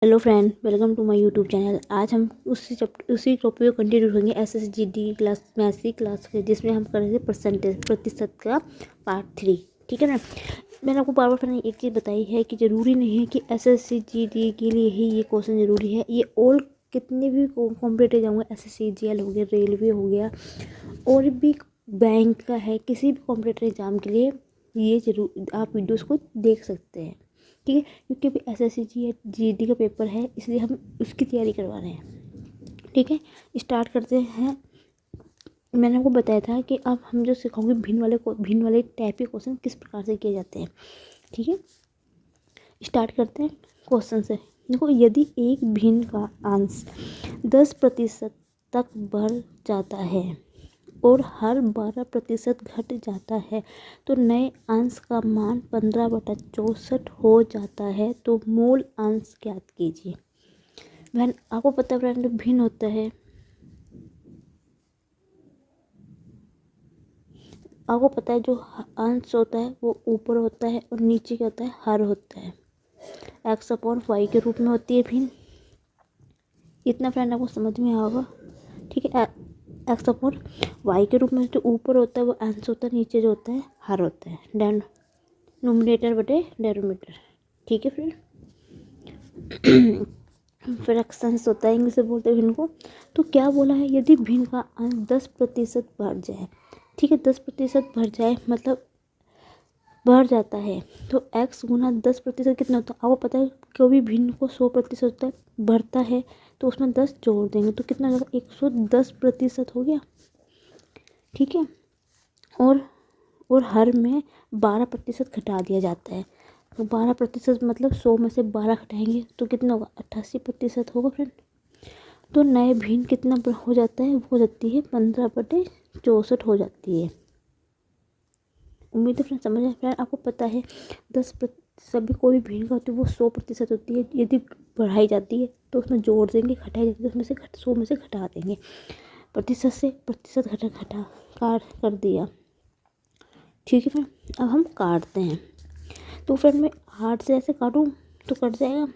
Hello friend, welcome to my YouTube channel. आज हम उसी टॉपिक को कंटिन्यू करेंगे SSGD क्लास मैथ्स क्लास के, जिसमें हम करेंगे परसेंटेज प्रतिशत का पार्ट 3। ठीक है ना। मैंने आपको बार बार फ्रेंड एक चीज़ बताई है कि ज़रूरी नहीं है कि SSGD के लिए ही ये क्वेश्चन ज़रूरी है। ये ऑल कितने भी कॉम्पिटेटिव एग्जाम होंगे, SSCGL हो गया, रेलवे हो गया, और भी बैंक का है, किसी भी कॉम्पिटेटिव एग्जाम के लिए ये जरूर आप वीडियोज़ को देख सकते हैं। ठीक है, क्योंकि अभी SSCGD का पेपर है, इसलिए हम उसकी तैयारी करवा रहे हैं। ठीक है, स्टार्ट करते हैं। मैंने आपको बताया था कि अब हम जो सिखाऊंगे भिन्न वाले टाइप के क्वेश्चन किस प्रकार से किए जाते हैं। ठीक है, स्टार्ट करते हैं क्वेश्चन से। देखो, यदि एक भिन्न का अंश 10% तक बढ़ जाता है और हर 12% घट जाता है तो नए अंश का मान 15/64 हो जाता है। तो मूल अंश ज्ञात कीजिए। बहन, आपको पता है फ्रेंड, भिन्न होता है, आपको पता है जो अंश होता है वो ऊपर होता है और नीचे क्या होता है, हर होता है। x/y के रूप में होती है भिन्न। इतना फ्रेंड आपको समझ में आएगा। ठीक है, x/y के रूप में जो ऊपर होता है वो अंश होता है, नीचे जो होता है हर होता है। डन, नोमिनेटर बटे डेनोमिनेटर। ठीक है फ्रेंड। फ्रैक्शंस होता है, इंग्लिश से बोलते हैं भिन्न को। तो क्या बोला है, यदि भिन्न का अंश 10% बढ़ जाए। ठीक है, 10% बढ़ जाए मतलब बढ़ जाता है, तो x गुना 10% कितना होता है, आपको पता है। कभी भिन्न को 100% होता है, बढ़ता है तो उसमें 10 जोड़ देंगे तो कितना हो जाएगा, 110% हो गया। ठीक है, और हर में 12% घटा दिया जाता है। तो 12% मतलब 100 में से 12 घटाएंगे तो कितना होगा, 88% होगा फ्रेंड। तो नए भिन्न कितना हो जाता है, वो हो जाती है 15/64 हो जाती है। उम्मीद है फ्रेंड समझ आए। फ्रेंड, आपको पता है 10% सभी कोई भी भिन्न का होती है वो 100% होती है। यदि बढ़ाई जाती है तो उसमें जोड़ देंगे, घटाई जाती है तो उसमें से 100 में से घटा देंगे। प्रतिशत से प्रतिशत घटा काट कर दिया। ठीक है फ्रेंड, अब हम काटते हैं। तो फ्रेंड मैं 8 से ऐसे काटूँ तो कट जाएगा।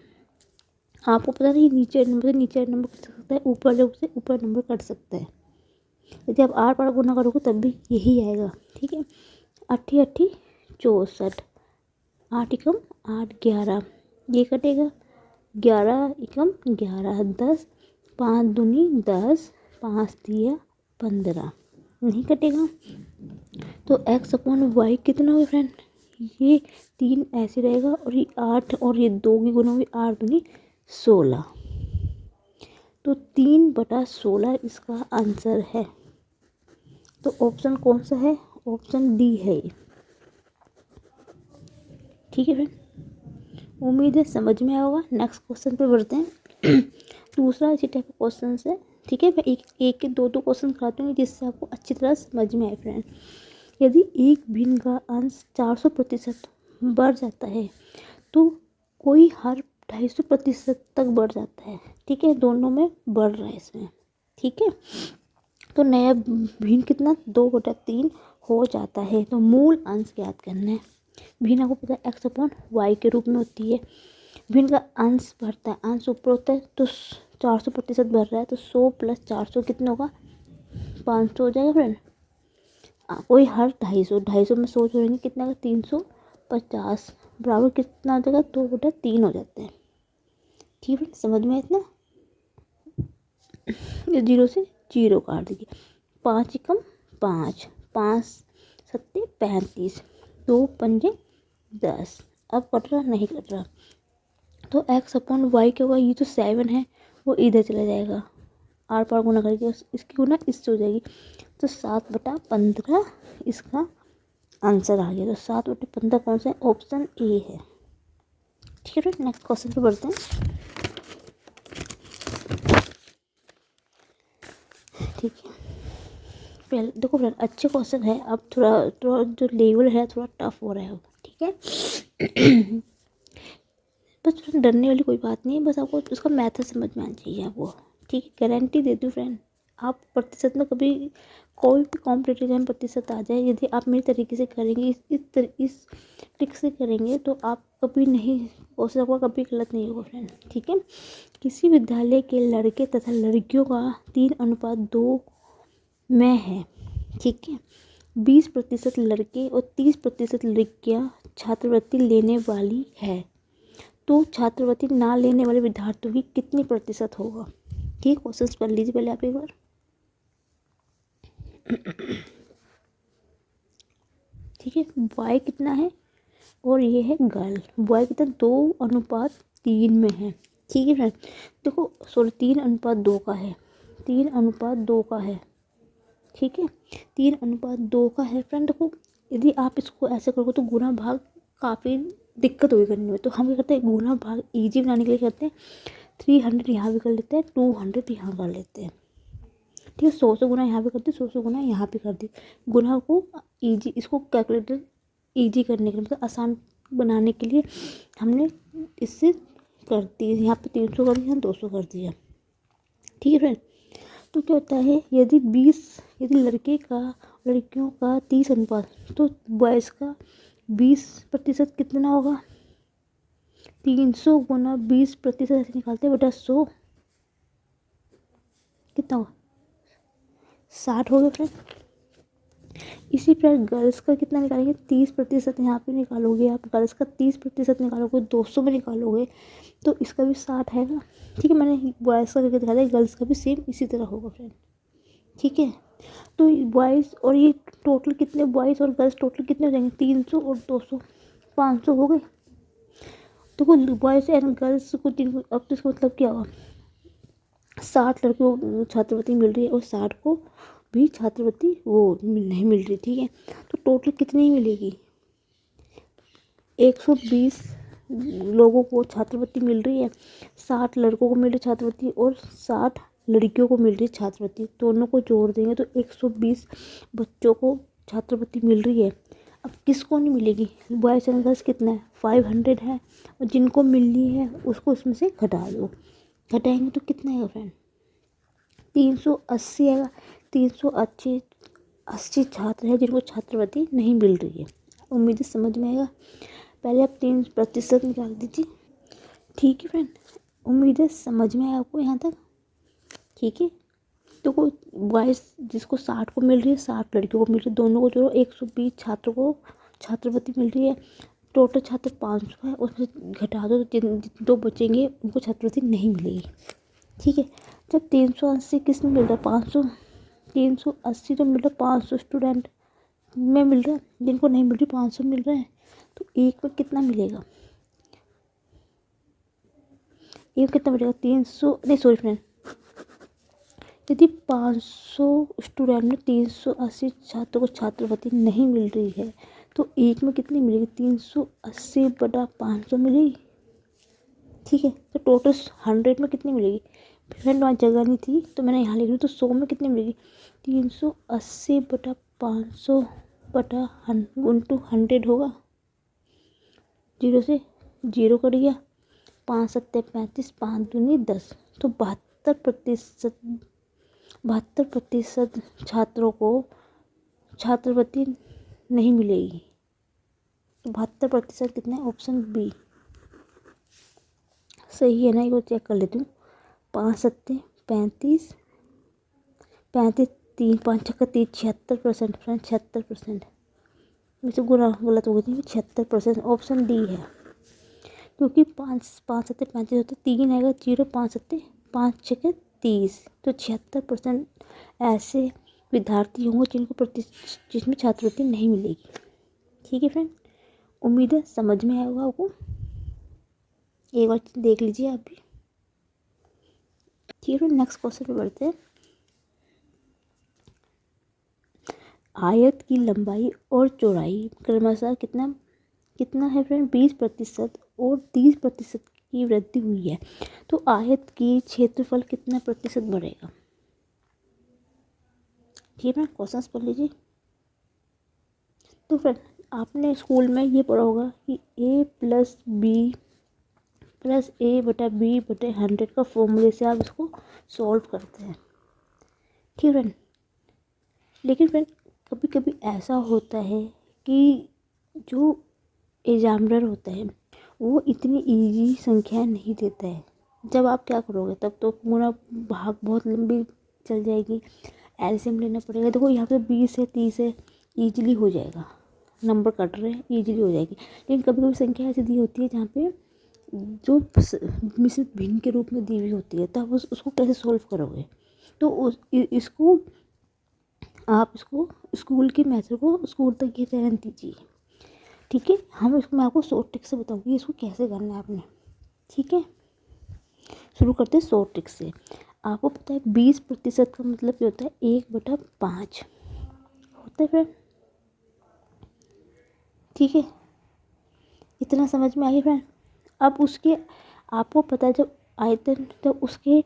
आपको पता नहीं, नीचे नंबर से नीचे नंबर कट सकता है, ऊपर जब से ऊपर नंबर कट सकता है। यदि आप 8 बार गुना करोगे तब भी यही आएगा। ठीक है, 8 8 64, 8 एकम 8 11, ये कटेगा 11 एकम 11, 10, 5 दूनी 10, 5 दिया 15, नहीं कटेगा। तो x/y कितना होगा फ्रेंड, ये 3 ऐसे रहेगा और ये 8 और ये 2 की गुना हुई, 8 दूनी 16। तो 3/16 इसका आंसर है। तो ऑप्शन कौन सा है, ऑप्शन डी है ये। ठीक है फ्रेंड, उम्मीद है समझ में आया होगा। नेक्स्ट क्वेश्चन पे बढ़ते हैं। दूसरा इसी टाइप का क्वेश्चन है। ठीक है, मैं एक के दो क्वेश्चन कराती हूँ जिससे आपको अच्छी तरह समझ में आए फ्रेंड। यदि एक भिन्न का अंश 400% बढ़ जाता है तो कोई हर 250% तक बढ़ जाता है। ठीक है, दोनों में बढ़ रहा है इसमें। ठीक है, तो नया भिन्न कितना 2/3 हो जाता है। तो मूल अंश ज्ञात करना है। भिन्न आपको पता है x/y के रूप में होती है। भिन्न का अंश बढ़ता है, अंश ऊपर होता है तो 400% बढ़ रहा है तो 100 + 400 कितना होगा, 500 हो जाएगा फ्रेंड। कोई हर 250 में 100 जोड़ेंगे कितना का 350 बराबर कितना हो जाएगा, 2/3 हो जाते हैं। ठीक है, समझ में इतना। 0 से 0 काट दीजिए। 5 एकम 5, 5 सत्ते 35, 2 पंजे 10। अब कट रहा नहीं कट रहा, तो x/y क्या होगा, ये तो 7 है वो इधर चला जाएगा, आर पार गुना करके इसकी गुना इससे हो जाएगी। तो 7/15 इसका आंसर आ गया। तो 7/15 कौन सा है, ऑप्शन ए है। ठीक है, नेक्स्ट क्वेश्चन पे बढ़ते हैं। ठीक है, पहले देखो फ्रेंड, अच्छे क्वेश्चन है। अब थोड़ा थोड़ा जो लेवल है थोड़ा टफ हो रहा है अब। ठीक है। बस फ्रेंड डरने वाली कोई बात नहीं है, बस आपको उसका मेथड समझ में आना चाहिए आपको। ठीक है, गारंटी देती हूँ फ्रेंड, आप प्रतिशत में कभी कोई भी कॉम्पिटिटिव एग्जाम प्रतिशत आ जाए, यदि आप मेरे तरीके से करेंगे, इस ट्रिक से करेंगे तो आप कभी नहीं हो सकता, कभी गलत नहीं होगा फ्रेंड। ठीक है, किसी विद्यालय के लड़के तथा लड़कियों का 3:2 में है। ठीक है, 20% लड़के और 30% लड़कियां छात्रवृत्ति लेने वाली है, तो छात्रवृत्ति ना लेने वाले विद्यार्थियों की कितनी प्रतिशत होगा। ठीक, क्वेश्चन पढ़ लीजिए पहले आप एक बार। ठीक है, बॉय कितना है और ये है गर्ल। बॉय कितना 2:3 में है। ठीक है फ्रेंड, देखो सॉरी 3:2 का है, 3:2 का है। ठीक है, 3:2 का है फ्रेंड। देखो यदि आप इसको ऐसे करोगे तो गुना भाग काफ़ी दिक्कत होगी करने में, तो हम क्या करते हैं, गुना भाग ईजी बनाने के लिए करते हैं 300 यहाँ भी कर लेते हैं, 200 यहाँ कर लेते हैं। ठीक है, 100 गुना यहाँ पे कर दी, 100 गुना यहाँ पे कर दी। गुना को ईजी, इसको कैलकुलेटर ईजी करने के लिए, मतलब आसान बनाने के लिए हमने इससे कर दी, यहाँ पे 300 कर दिया, 200 कर दिया। ठीक है फ्रेंड, तो क्या होता है, यदि लड़के का लड़कियों का 30 अनुपात, तो बॉयज़ का 20% कितना होगा, 300 गुना 20% ऐसे निकालते हैं बटा 100, कितना होगा, 60 हो गया फ्रेंड। इसी प्रकार गर्ल्स का कितना निकालेंगे, 30% यहाँ पे निकालोगे आप, गर्ल्स का 30% निकालोगे, 200 में निकालोगे तो इसका भी 60 है ना। ठीक है, मैंने बॉयज़ का करके दिखाया, गर्ल्स का भी सेम इसी तरह होगा फ्रेंड। ठीक है, तो बॉयज़ और ये टोटल कितने, बॉयज़ और गर्ल्स टोटल कितने हो जाएंगे, 300 और 200 500 हो गए। देखो बॉयज़ एंड गर्ल्स को अब तो इसका मतलब क्या होगा, 60 लड़कियों को छात्रवृत्ति मिल रही है और 60 को भी छात्रवृत्ति वो नहीं मिल रही। ठीक है, तो टोटल कितनी मिलेगी, 120 लोगों को छात्रवृत्ति मिल रही है, 60 लड़कों को मिल रही छात्रवृत्ति और 60 लड़कियों को मिल रही छात्रवृत्ति, दोनों को जोड़ देंगे तो 120 बच्चों को छात्रवृत्ति मिल रही है। अब किसको नहीं मिलेगी, बॉयज़ एंड गर्ल्स कितना है, 500 है, और जिनको मिलनी है उसको इसमें से घटा दो, घटाएंगे तो कितना है फ्रेंड, 380 आएगा। 380 छात्र हैं जिनको छात्रवृत्ति नहीं मिल रही है। उम्मीद है समझ में आएगा। पहले आप 3% निकाल दीजिए। ठीक है फ्रेंड, उम्मीद है समझ में आया आपको यहाँ तक। ठीक है, तो कोई बॉयज़ जिसको 60 को मिल रही है, 60 लड़कियों को मिल रही है, दोनों को जोड़ो 120 छात्रों को छात्रवृत्ति मिल रही है, टोटल छात्र 500 है, उसमें घटा दो तो जो बचेंगे उनको छात्रवृत्ति नहीं मिलेगी। ठीक है, जब 380 किस में मिल रहा है, 500, 380 तो मिल रहा है 500 स्टूडेंट में मिल रहा है, जिनको नहीं मिल रही 500 मिल रहा है, तो एक में कितना मिलेगा, एक कितना मिलेगा 300 नहीं सॉरी फ्रेंड, यदि 500 स्टूडेंट में 380 छात्रों को छात्रवृत्ति नहीं मिल रही है तो एक में कितनी मिलेगी, 380 बटा 500 मिलेगी। ठीक है, तो टोटल 100 में कितनी मिलेगी, फ्रेंड वहाँ जगह नहीं थी तो मैंने यहाँ लिख ली, तो 100 में कितनी मिलेगी, 380 बटा 500 बटा 100 होगा, 0 से 0 कट गया, 5 सत्ते 35, 5 दूनी 10, तो 72% छात्रों को छात्रवृत्ति नहीं मिलेगी। तो 72% कितना है, ऑप्शन बी सही है ना, एक बार चेक कर लेती हूँ। 5 सत्ते 35, 35 3 5 छक्का 30, 76% फ्रेंड, 76%। वैसे गुना गलत हो गई थी, 76% ऑप्शन डी है, क्योंकि 5 सत्ते 35 होते 3 आएगा 0, 5 सत्ते 5 छक्के 30, तो 76% ऐसे विद्यार्थी होंगे जिसमें छात्रवृत्ति नहीं मिलेगी। ठीक है फ्रेंड, उम्मीद है समझ में आया होगा आपको, एक बार देख लीजिए आप भी। ठीक है, नेक्स्ट क्वेश्चन पे बढ़ते हैं। आयत की लंबाई और चौड़ाई क्रमशः कितना है फ्रेंड, 20% और 30% की वृद्धि हुई है, तो आयत की क्षेत्रफल कितना प्रतिशत बढ़ेगा। ठीक है, क्वेश्चन पढ़ लीजिए। तो फ्रेंड आपने स्कूल में ये पढ़ा होगा कि a+b+a/100 का फॉर्मूले से आप इसको सॉल्व करते हैं। ठीक है फ्रेंड, लेकिन फ्रेंड कभी कभी ऐसा होता है कि जो एग्जामिनर होता है वो इतनी इजी संख्या नहीं देता है। जब आप क्या करोगे तब तो पूरा भाग बहुत लंबी चल जाएगी, एलसीएम लेना पड़ेगा। देखो यहाँ पे 20 है 30 है, ईजिली हो जाएगा, नंबर कट रहे हैं ईजिली हो जाएगी। लेकिन कभी कभी संख्या ऐसी दी होती है जहाँ पे जो मिश्रित भिन्न के रूप में दी हुई होती है, तब उसको कैसे सॉल्व करोगे। तो इसको आप इसको स्कूल के मेथड को स्कूल तक ही रहने दीजिए, ठीक है। मैं आपको शॉर्ट ट्रिक से बताऊंगी इसको कैसे करना है आपने, ठीक है। शुरू करते हैं शॉर्ट ट्रिक से। आपको पता है 20% का मतलब क्या होता है, 1/5 होता है फ्रेंड, ठीक है। इतना समझ में आई फ्रेंड। अब उसके आपको पता है जब आयतन जब उसके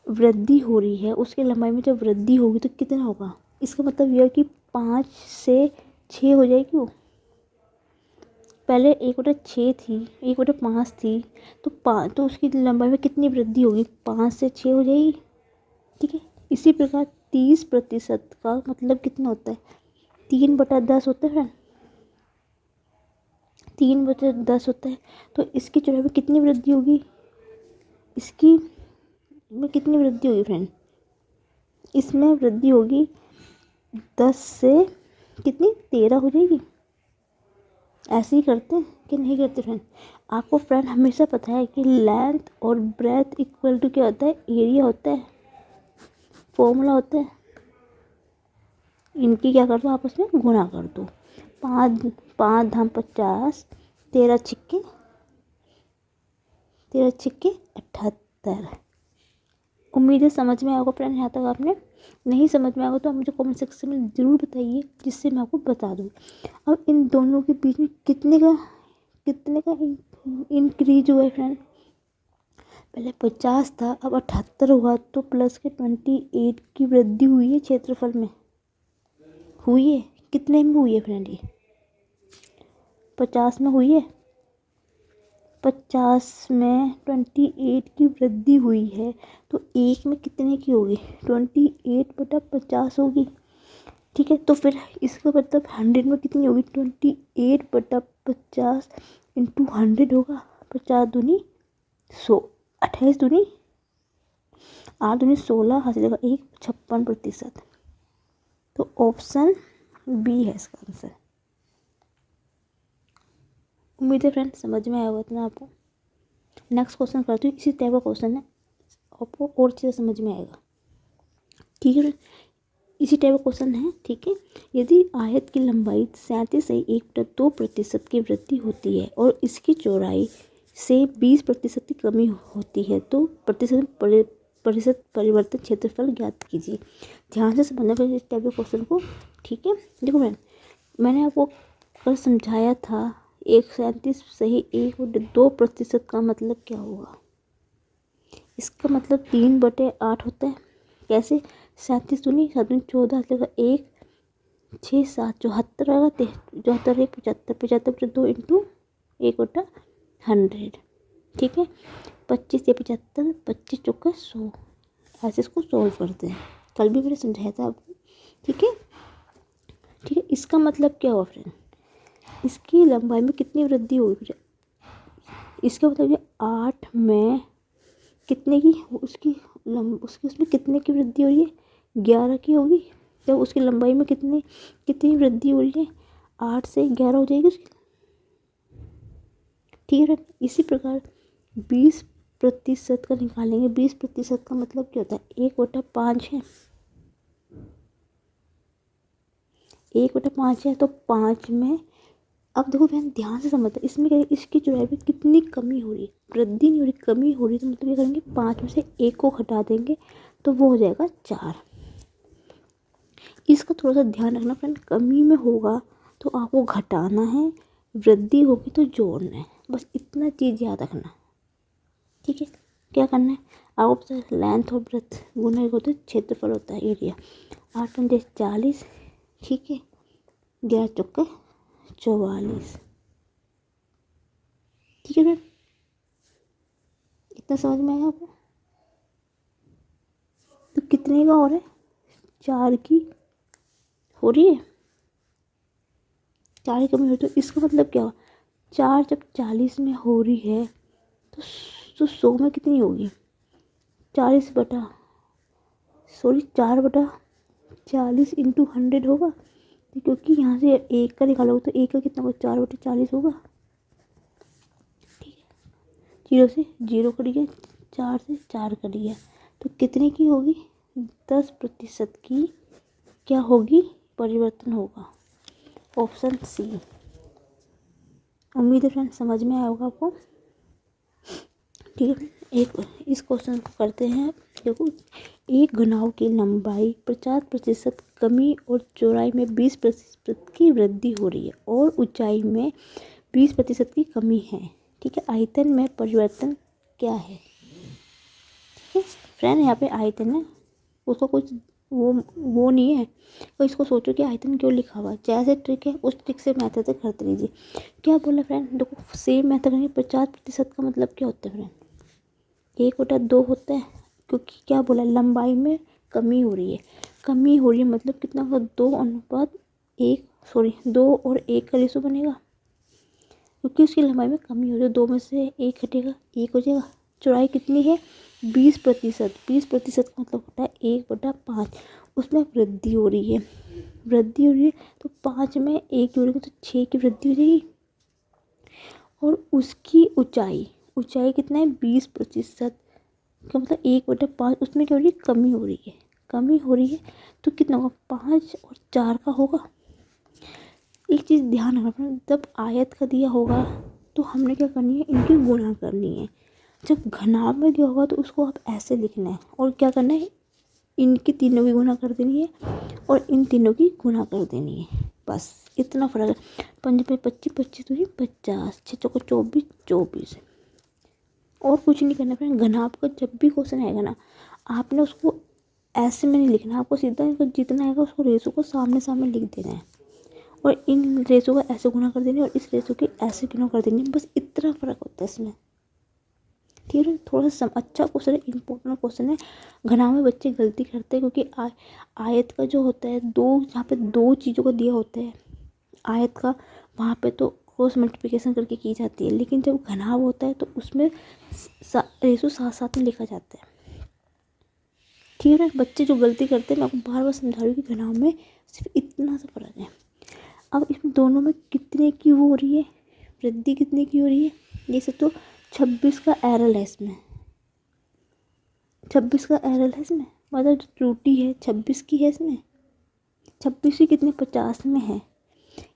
वृद्धि हो रही है, उसके लंबाई में जब वृद्धि होगी तो कितना होगा। इसका मतलब यह है कि 5 से 6 हो जाएगी वो। पहले 1/6 थी, 1/5 थी, तो उसकी लंबाई में कितनी वृद्धि होगी, 5 से 6 हो जाएगी, ठीक है। इसी प्रकार 30% का मतलब कितना होता है, 3/10 होता है फ्रेंड, 3/10 होता है। तो इसकी चौड़ाई में कितनी वृद्धि होगी, इसकी में कितनी वृद्धि होगी फ्रेंड, इसमें वृद्धि होगी 10 से कितनी 13 हो जाएगी। ऐसे ही करते हैं कि नहीं करते फ्रेंड। आपको फ्रेंड हमेशा पता है कि लेंथ और ब्रेथ इक्वल टू क्या होता है, एरिया होता है, फॉर्मूला होता है। इनकी क्या कर दो, आपस में गुणा कर दो। 5 5 धाम 50, 13 छिक्के 78। उम्मीद है समझ में आएगा फ्रेंड। यहाँ तक आपने नहीं समझ में आएगा तो आप मुझे कमेंट सेक्शन में ज़रूर बताइए, जिससे मैं आपको बता दूँ। अब इन दोनों के बीच में कितने का इंक्रीज हुआ है फ्रेंड। पहले 50 था, अब 78 हुआ, तो प्लस के 28 की वृद्धि हुई है क्षेत्रफल में, हुई है। कितने में हुई है फ्रेंड, ये 50 में हुई है। 50 में 28 की वृद्धि हुई है, तो एक में कितने की होगी, 28/50 होगी, ठीक है। तो फिर इसका मतलब 100 में कितनी होगी, 28/50 इंटू 100 होगा। 50 दूनी 100, 28 दूनी 8 दूनी 16, हासिल होगा 1, 56%। तो ऑप्शन बी है इसका आंसर। उम्मीद है फ्रेंड समझ में आया होगा इतना आपको। नेक्स्ट क्वेश्चन करती हूँ, इसी टाइप का क्वेश्चन है, आपको और चीज़ें समझ में आएगा, ठीक है। इसी टाइप का क्वेश्चन है, ठीक है। यदि आयत की लंबाई 37.1/2% की वृद्धि होती है और इसकी चौड़ाई से 20% की कमी होती है, तो प्रतिशत परिवर्तन क्षेत्रफल ज्ञात कीजिए। ध्यान से समझना फिर इस टाइप के क्वेश्चन को, ठीक है। देखो मैंने आपको कल समझाया था 137 सही 1/2% का मतलब क्या होगा। इसका मतलब 3/8 होता है। कैसे, 37 दूनी 7 दूनी 14, 1 6 7 74 आएगा, 74 1 75, 75 2 इंटू 1/100, ठीक है। 25 या 75, 25 चौका 100। ऐसे इसको सॉल्व करते हैं, कल भी मैंने समझाया था आपको, ठीक है। ठीक है, इसका मतलब क्या हुआ फ्रेंड, इसकी लंबाई में कितनी वृद्धि होगी, इसका मतलब ये 8 में कितने की उसकी उसमें कितने की वृद्धि हो रही है, 11 की होगी। जब उसकी लंबाई में कितनी वृद्धि हो रही है, 8 से 11 हो जाएगी उसकी, ठीक है। इसी प्रकार 20% का निकालेंगे। 20% का मतलब क्या होता है, 1/5 है, 1/5 है, तो 5 में, अब देखो बहन ध्यान से समझते, इसमें क्या है, इसकी चौड़ाई में कितनी कमी हो रही है, वृद्धि नहीं हो रही, कमी हो रही है। तो मतलब ये करेंगे 5 में से 1 को हटा देंगे, तो वो हो जाएगा 4। इसका थोड़ा सा ध्यान रखना फ्रेंड, कमी में होगा तो आपको घटाना है, वृद्धि होगी तो जोड़ना है, बस इतना चीज़ याद रखना, ठीक है। क्या करना है, आपको पता है लेंथ और ब्रेथ गुना होता है क्षेत्रफल होता है, एरिया। 8 पंजे 40, ठीक है, 11 चौके 44, ठीक है फ्रेंड। इतना समझ में आया आपको। तो कितने का हो रहा है, 4 की हो रही है, 4 की कमी हो रही, तो इसका मतलब क्या हुआ, 4 जब 40 में हो रही है तो 100 में कितनी होगी, 4/40 इंटू 100 होगा, क्योंकि यहाँ से 1 का निकालोगे तो 1 का कितना होगा, 4/40 होगा। ठीक है, 0 से 0 कट गया, 4 से 4 कट गया, तो कितने की होगी, 10% की क्या होगी, परिवर्तन होगा। Option C. उम्मीद है फ्रेंड समझ में आया होगा आपको। ठीक है, एक इस क्वेश्चन को करते हैं। देखो, एक घनाभ की लंबाई 50% कमी और चौड़ाई में 20% की वृद्धि हो रही है और ऊंचाई में 20% की कमी है। ठीक है, आयतन में परिवर्तन क्या है। ठीक है फ्रेंड, यहाँ पे आयतन है, उसको कुछ वो नहीं है, तो इसको सोचो कि आयतन क्यों लिखा हुआ है। जैसे ट्रिक है उस ट्रिक से मेथड से करते लीजिए। क्या बोला फ्रेंड, देखो सेम मेथड करेंगे। 50% का मतलब क्या होता है फ्रेंड, 1/2 होता है, क्योंकि क्या बोला, लंबाई में कमी हो रही है। कमी हो रही है मतलब कितना होगा, 2 और 1 का रेशो बनेगा, क्योंकि उसकी लंबाई में कमी हो रही है। 2 में से 1 हटेगा, 1 हो जाएगा। चौड़ाई कितनी है, 20%। 20% का मतलब होता है 1/5। उसमें वृद्धि हो रही है, तो 5 में 1 जोड़ेंगे तो 6 की वृद्धि हो जाएगी। और उसकी ऊंचाई कितना है, 20% का मतलब 1/5। उसमें क्या हो रही है, कमी हो रही है, तो कितना होगा, 5 और 4 का होगा। एक चीज़ ध्यान रखना, जब आयत का दिया होगा तो हमने क्या करनी है, इनकी गुणा करनी है। जब घनाभ में दिया होगा तो उसको आप ऐसे लिखना है, और क्या करना है, इनकी तीनों की गुणा कर देनी है और इन तीनों की गुणा कर देनी है, बस इतना फर्क है। 5 पे 25, 25 तो 50, 6 चौको 24, 24। और कुछ नहीं करना फ्रेंड। घनाभ का जब भी क्वेश्चन आएगा ना, आपने उसको ऐसे में नहीं लिखना, आपको सीधा इनको जितना आएगा उसको रेशो को सामने सामने लिख देना है, और इन रेशो को ऐसे गुणा कर देनी है और इस रेशो की ऐसे गुणा कर देनी है, बस इतना फ़र्क होता है इसमें। ठीक है, थोड़ा सा अच्छा क्वेश्चन है, इंपॉर्टेंट क्वेश्चन है। घनाभ में बच्चे गलती करते हैं, क्योंकि आयत का जो होता है, जहाँ पे 2 चीज़ों का दिया होता है आयत का, वहाँ पे तो क्रॉस मल्टीप्लिकेशन करके की जाती है, लेकिन जब घनाभ होता है तो उसमें रेशो साथ साथ में लिखा जाता है। ठीक है, बच्चे जो गलती करते हैं, मैं आपको बार बार समझा रही हूँ कि घनाभ में सिर्फ इतना सा फर्क है। अब इसमें दोनों में कितने की वो हो रही है, वृद्धि कितने की हो रही है, जैसे तो 26 का एरर है इसमें, 26 का एरर है इसमें, मतलब जो त्रुटि है 26 की है इसमें। 26 की कितने, 50 में है।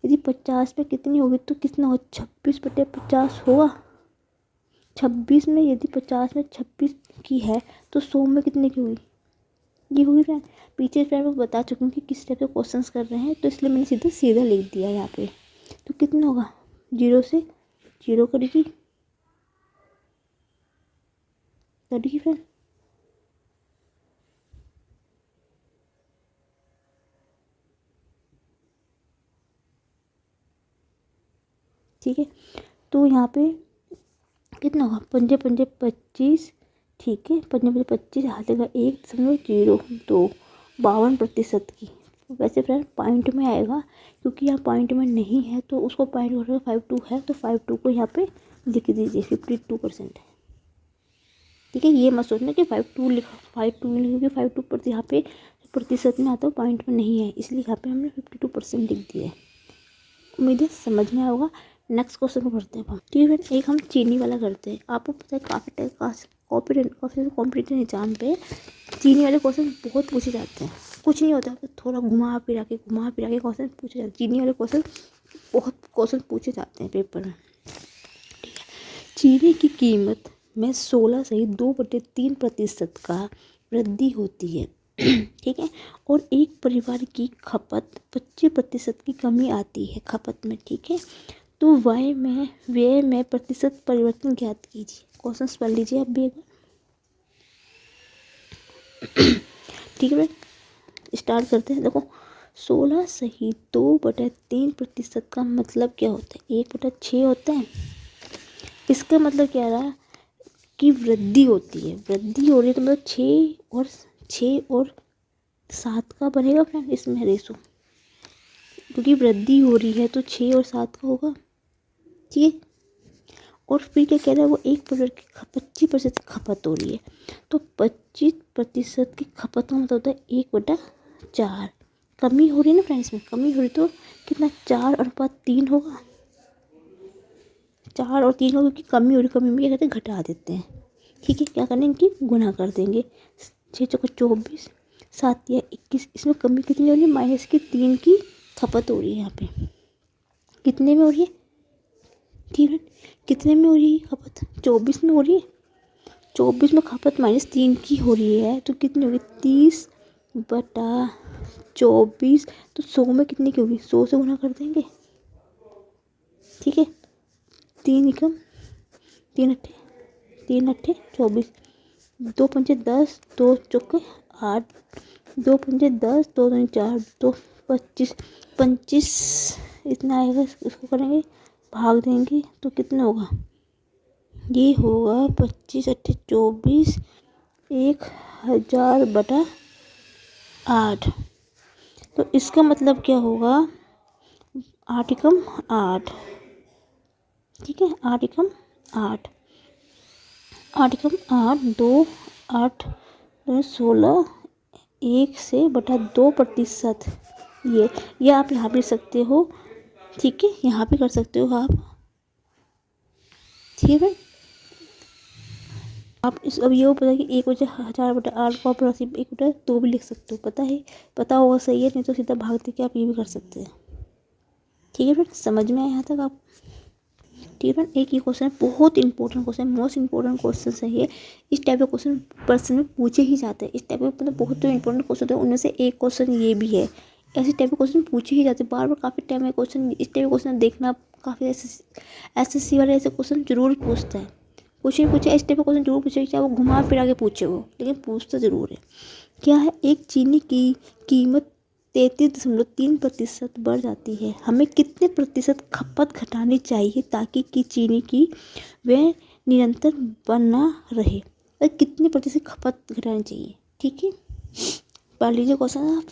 यदि 50 पे कितनी होगी तो कितना होगा, 26/50 होगा। 26 में यदि 50 में 26 की है तो 100 में कितने की होगी, ये होगी फ्रेंड। पीछे फ्रेंड को बता चुकी हूँ कि किस टाइप के क्वेश्चंस कर रहे हैं, तो इसलिए मैंने सीधा लिख दिया यहाँ पे। तो कितना होगा, 0 से 0 करेगी फ्रेंड। ठीक है, तो यहाँ पे कितना होगा, 5 5 25। ठीक है, 5 5 25, हाथ लगा 1.02, 52% की। वैसे फ्रेंड पॉइंट में आएगा, क्योंकि यहाँ पॉइंट में नहीं है तो उसको पॉइंट करके 52 है तो 52 को यहाँ पे लिख दीजिए 52%। ठीक है, ये मत सोचना कि 52 लिखा, 52 लिखोगे 52% यहाँ पे प्रतिशत में आता है, पॉइंट में नहीं है, इसलिए यहाँ पे हमने 52% लिख दिया है। उम्मीद है समझ में आएगा। नेक्स्ट क्वेश्चन को करते हैं हम। ठीक है, एक हम चीनी वाला करते हैं। आपको पता है काफ़ी कॉम्पिटेटिव एग्जाम पे चीनी वाले क्वेश्चन बहुत पूछे जाते हैं। कुछ नहीं होता, थोड़ा घुमा फिरा के क्वेश्चन पूछे जाते हैं। चीनी वाले क्वेश्चन बहुत क्वेश्चन पूछे जाते हैं पेपर में। ठीक है, चीनी की कीमत में 16 से 2/3% का वृद्धि होती है। ठीक है, और एक परिवार की खपत 25% की कमी आती है खपत में। ठीक है, तो व्यय में प्रतिशत परिवर्तन ज्ञात कीजिए। क्वेश्चन पढ़ लीजिए आप भी एक बार। ठीक है, स्टार्ट करते हैं। देखो, 16 सही 2/3% का मतलब क्या होता है, 1/6 होता है। इसका मतलब क्या रहा कि वृद्धि होती है, वृद्धि हो रही है, तो मतलब 6 और 7 का बनेगा फ्रेंड इसमें रेशो। क्योंकि वृद्धि हो रही है तो 6 और 7 का होगा, ठीक है। और फिर क्या कह रहा है वो 1% की 25% की खपत हो रही है, तो 25% की खपत का मतलब होता है 1/4। कमी हो रही है ना फ्रेंड्स, में कमी हो रही तो कितना 4:3 होगा, 4 और 3 होगा, क्योंकि कमी हो रही, कमी में क्या कहते हैं घटा देते हैं, ठीक है। क्या करना है इनकी गुना कर देंगे, 6×4 = 24, 7 या 21। इसमें कमी कितनी हो रही है, -3 की खपत हो रही है यहाँ पे। कितने में हो रही है, ठीक है, कितने में हो रही है खपत, 24 में हो रही है। 24 में खपत -3 की हो रही है तो कितनी होगी, 30/24। तो 100 में कितनी की होगी, 100 से गुना कर देंगे, ठीक है। 3 3 24, 2×5 10, 2×4 8, 2×5 10, 2×2 4, 2×25 25, इतना आएगा। इसको करेंगे भाग देंगे तो कितना होगा, ये होगा 25×8 = 24, 1000/8। तो इसका मतलब क्या होगा, 8×8, ठीक है, 8×8, 8×8, 2, 8, 16, 1/2%। ये आप यहाँ भी सकते हो, ठीक है, यहाँ भी कर सकते हो आप, ठीक है। आप इस अब ये पता है कि 1/1000/8 को आप राशि 1/2 भी लिख सकते हो, पता होगा, सही है, नहीं तो सीधा भाग दे के आप ये भी कर सकते हैं, ठीक है फ्रेंड। समझ में आया यहाँ तक आप, ठीक है। एक ये क्वेश्चन बहुत important question, most important question है ये। इस टाइप का क्वेश्चन पर्सन में पूछे ही जाते हैं, इस टाइप का मतलब बहुत तो इंपॉर्टेंट क्वेश्चन होते हैं, उनमें से एक क्वेश्चन ये भी है। ऐसे टाइप के क्वेश्चन पूछे ही जाते हैं बार बार, काफ़ी टाइम में क्वेश्चन, इस टाइप का क्वेश्चन देखना काफ़ी एसएससी वाले ऐसे क्वेश्चन जरूर पूछता है, कुछ नहीं पूछे, इस टाइप का क्वेश्चन जरूर पूछे, चाहे वो घुमा फिरा के पूछे वो, लेकिन पूछता जरूर है। क्या है, एक चीनी की कीमत 33.3% बढ़ जाती है, हमें कितने प्रतिशत खपत घटानी चाहिए ताकि की चीनी की वह निरंतर बना रहे, और कितने प्रतिशत खपत घटानी चाहिए, ठीक है। पढ़ लीजिए क्वेश्चन आप,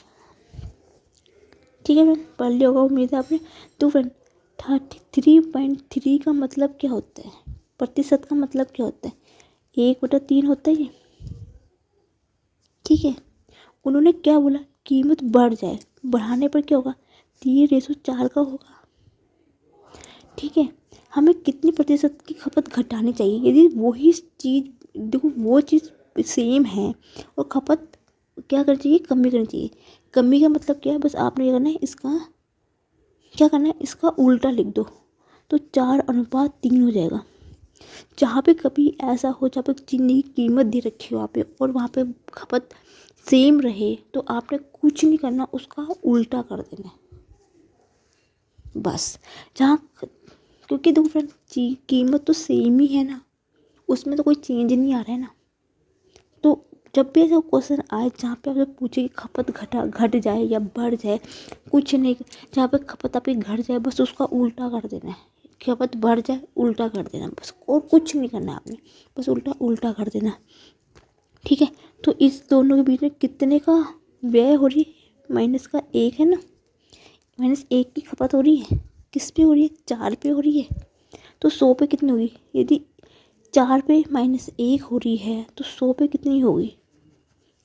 ठीक है फ्रेंड, पढ़ लिया होगा उम्मीद है आपने। तो फ्रेंड 33.3 का मतलब क्या होता है, प्रतिशत का मतलब क्या होता है, 1/3 होता है ये, ठीक है। उन्होंने क्या बोला, कीमत बढ़ जाए, बढ़ाने पर क्या होगा, 3:4 का होगा, ठीक है। हमें कितनी प्रतिशत की खपत घटानी चाहिए, यदि वही चीज़, देखो वो चीज़ सेम है और खपत क्या करनी चाहिए, कमी करनी चाहिए। कमी का मतलब क्या है, बस आपने ये करना है, इसका क्या करना है, इसका उल्टा लिख दो, तो 4:3 हो जाएगा। जहाँ पे कभी ऐसा हो, जहाँ पे चीनी की कीमत दे रखी हो वहाँ पे, और वहाँ पे खपत सेम रहे, तो आपने कुछ नहीं करना, उसका उल्टा कर देना है बस। जहाँ, क्योंकि देखो फ्रेंड कीमत तो सेम ही है ना, उसमें तो कोई चेंज नहीं आ रहा है ना। तो जब भी ऐसा क्वेश्चन आए जहाँ पे आपसे पूछे कि खपत घट जाए या बढ़ जाए, कुछ नहीं, जहाँ पे खपत आपकी घट जाए बस उसका उल्टा कर देना है, खपत बढ़ जाए उल्टा कर देना बस, और कुछ नहीं करना आपने, बस उल्टा कर देना, ठीक है। तो इस दोनों के बीच में कितने का व्यय हो रही है, -1 है ना, -1 की खपत हो रही है, किस पे हो रही है, 4 पे हो रही है, तो 100 पे कितनी होगी, यदि 4 पे -1 हो रही है तो 100 पे कितनी होगी,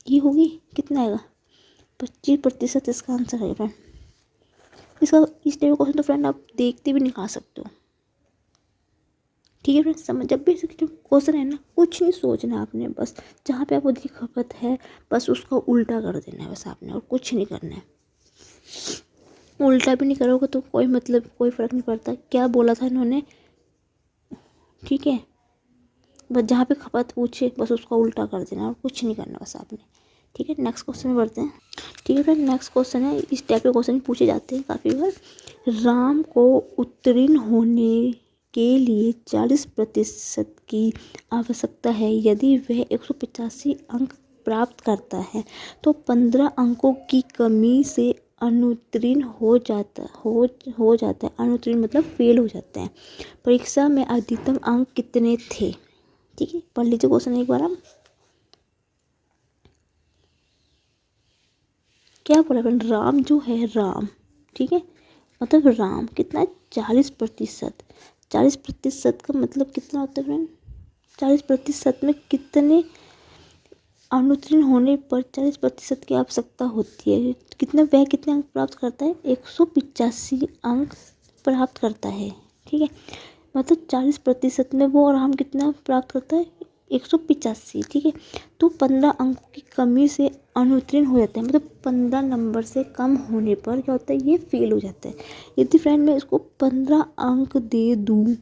ये होगी, कितना आएगा, 25% इसका आंसर है फ्रेंड। इसका इस टाइप का क्वेश्चन तो फ्रेंड आप देखते भी निकाल सकते हो, ठीक है फ्रेंड। समझ, जब भी क्वेश्चन है ना, कुछ नहीं सोचना आपने, बस जहाँ पे आपको देखिए खपत है बस उसका उल्टा कर देना है बस आपने, और कुछ नहीं करना है। उल्टा भी नहीं करोगे तो कोई मतलब, कोई फ़र्क नहीं पड़ता क्या बोला था इन्होंने, ठीक है। बस जहाँ पे खपत पूछे बस उसका उल्टा कर देना, और कुछ नहीं करना बस आपने, ठीक है। नेक्स्ट क्वेश्चन में बढ़ते हैं, ठीक है फ्रेंड। नेक्स्ट क्वेश्चन है, इस टाइप के क्वेश्चन पूछे जाते हैं काफ़ी बार। राम को उत्तीर्ण होने के लिए 40% की आवश्यकता है, यदि वह 185 अंक प्राप्त करता है तो 15 अंकों की कमी से अनुत्तीर्ण हो जाता है। अनुत्तीर्ण मतलब फेल हो जाता है। परीक्षा में अधिकतम अंक कितने थे, ठीक है। पढ़ लीजिए क्वेश्चन एक बार आप, क्या बोला फ्रेंड, राम जो है, राम, ठीक है, मतलब राम कितना 40%। 40% का मतलब कितना होता है फ्रेंड? 40% में कितने अनुत्तीर्ण होने पर 40% की आवश्यकता होती है? कितने अंक प्राप्त करता है? 185 अंक प्राप्त करता है। ठीक है, मतलब 40% में वो राम कितना प्राप्त करता है? 185। ठीक है, तो 15 अंकों की कमी से अनुत्तीर्ण हो जाता है, मतलब 15 नंबर से कम होने पर क्या होता है? ये फेल हो जाता है। यदि फ्रेंड मैं इसको 15 अंक दे दूँ,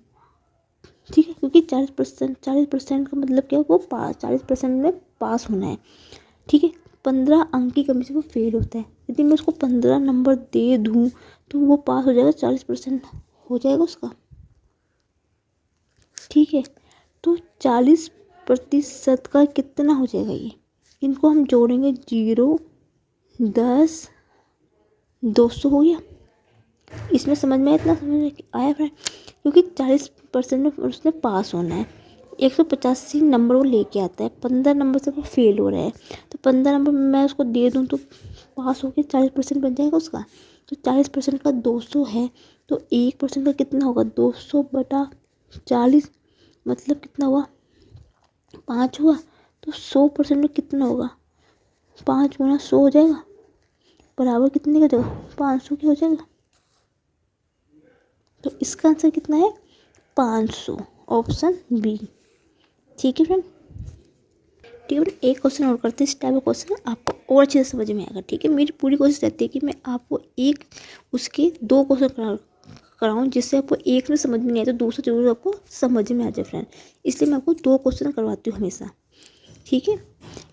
ठीक है, क्योंकि 40% का मतलब क्या है? वो 40% में पास होना है। ठीक है, 15 अंक की कमी से वो फेल होता है। यदि मैं उसको 15 नंबर दे दूँ तो वो पास हो जाएगा, 40% हो जाएगा उसका। ठीक है, तो 40% का कितना हो जाएगा? ये इनको हम जोड़ेंगे, 0, 10, 200 हो गया। इसमें समझ में इतना समझ में आया फ्रेंड? क्योंकि 40% में उसने पास होना है, 185 नंबर वो लेके आता है, 15 नंबर से वो फेल हो रहा है, तो 15 नंबर मैं उसको दे दूँ तो पास होकर 40% बन जाएगा उसका। तो 40% का 200 है, तो 1% का कितना होगा? 200/40, मतलब कितना हुआ? 5 हुआ। तो 100% में कितना होगा? 5 गुना 100 हो जाएगा, बराबर कितने का हो जाएगा? 500 की हो जाएगा। तो इसका आंसर कितना है? 500, ऑप्शन बी। ठीक है फ्रेंड, ठीक है फ्रेंड, एक क्वेश्चन और करते हैं। इस टाइप का क्वेश्चन आपको और अच्छे से समझ में आएगा। ठीक है, मेरी पूरी कोशिश रहती है कि मैं आपको एक उसके 2 क्वेश्चन कराऊँ, जिससे आपको एक में समझ में नहीं आए तो दूसरा जरूर आपको समझ में आ जाए फ्रेंड। इसलिए मैं आपको 2 क्वेश्चन करवाती हूँ हमेशा। ठीक है,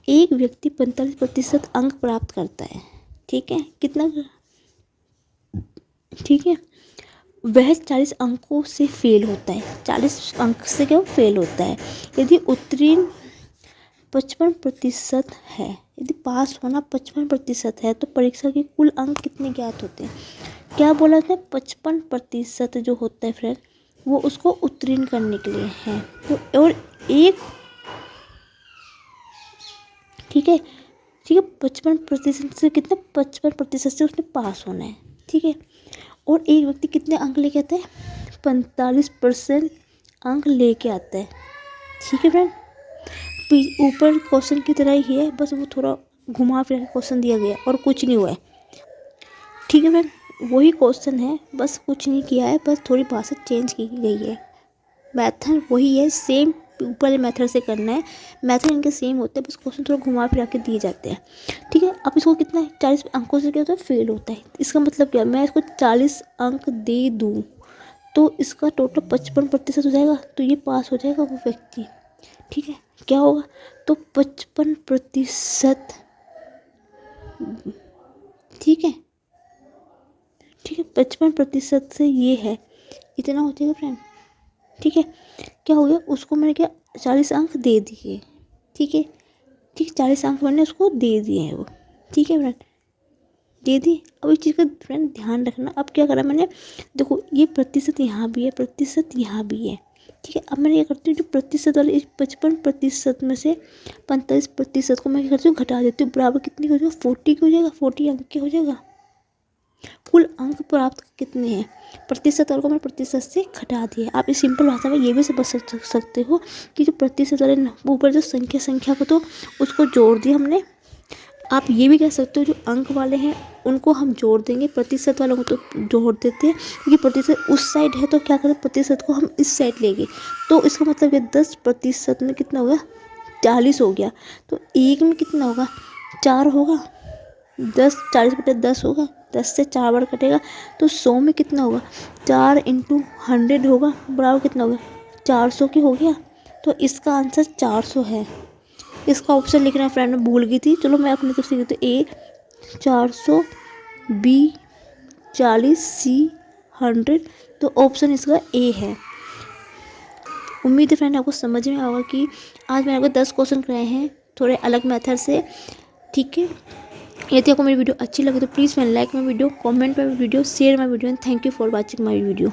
एक व्यक्ति 45% अंक प्राप्त करता है। ठीक है, कितना? ठीक है, वह 40 अंकों से फेल होता है। 40 अंक से क्या फेल होता है? यदि उत्तीर्ण 55% है, यदि पास होना 55% है, तो परीक्षा के कुल अंक कितने ज्ञात होते हैं? क्या बोला था? 55% जो होता है फ्रेंड, वो उसको उत्तीर्ण करने के लिए है। तो और एक, ठीक है, ठीक है, 55% से कितना? 55% से उसने पास होना है। ठीक है, और एक व्यक्ति कितने अंक लेके आता है? 45% अंक लेके आता है। ठीक है फ्रेंड, ऊपर क्वेश्चन की तरह ही है, बस वो थोड़ा घुमा फिरा के क्वेश्चन दिया गया और कुछ नहीं हुआ है। ठीक है फ्रेंड, वही क्वेश्चन है, बस कुछ नहीं किया है, बस थोड़ी भाषा चेंज की गई है। मेथड वही है, सेम ऊपर वाले मेथड से करना है। मेथड इनके सेम होते हैं, बस क्वेश्चन थोड़ा घुमा फिरा के दिए जाते हैं। ठीक है, अब इसको कितना है? 40 अंकों से क्या होता है? फेल होता है। इसका मतलब क्या? मैं इसको 40 अंक दे दूँ तो इसका टोटल 55% हो जाएगा, तो ये पास हो जाएगा वो व्यक्ति। ठीक है, क्या होगा? तो 55%, ठीक है, ठीक है, 55% से ये है, इतना हो जाएगा फ्रेंड। ठीक है, क्या हो गया? उसको मैंने क्या 40 अंक दे दिए। ठीक है, ठीक, 40 अंक मैंने उसको दे दिए हैं वो। ठीक है फ्रेंड, दे दी। अब इस चीज़ का फ्रेंड ध्यान रखना। अब क्या करा मैंने? देखो, ये प्रतिशत यहाँ भी है, प्रतिशत यहाँ भी है। ठीक है, अब मैंने क्या करती हूँ? जो प्रतिशत वाले 55% में से 45% को मैं क्या करती हूँ? घटा देती हूँ। बराबर कितनी हो जाएगा? 40 की हो जाएगा। 40 अंक की हो जाएगा। कुल अंक प्राप्त कितने हैं? प्रतिशत वाले को मैंने प्रतिशत से घटा दिया। आप इस सिंपल भाषा में ये भी समझ सकते हो कि जो प्रतिशत वाले ऊपर जो संख्या को तो उसको जोड़ दिया हमने। आप ये भी कह सकते हो जो अंक वाले हैं उनको हम जोड़ देंगे, प्रतिशत वालों को तो जोड़ देते हैं, क्योंकि प्रतिशत उस साइड है तो क्या करें? प्रतिशत को हम इस साइड लेंगे, तो इसका मतलब कि 10% में कितना होगा? 40 हो गया। तो एक में कितना होगा? 4 होगा। 40/10 होगा। 10 से 4 बार कटेगा तो 100 में कितना होगा? 4 × 100 होगा, बराबर कितना होगा? 400 की हो गया। तो इसका आंसर 400 है। इसका ऑप्शन लिखना फ्रेंड मैं भूल गई थी, चलो मैं अपनी तरफ से लिखती हूँ। ए 400, बी 40, सी 100, तो ऑप्शन इसका ए है। उम्मीद है फ्रेंड आपको समझ में आएगा कि आज मैंने आपको 10 क्वेश्चन कराए हैं थोड़े अलग मेथड से। ठीक है, यदि आपको मेरी वीडियो अच्छी लगे तो please like my video, comment my video, share my video and thank you for watching my video.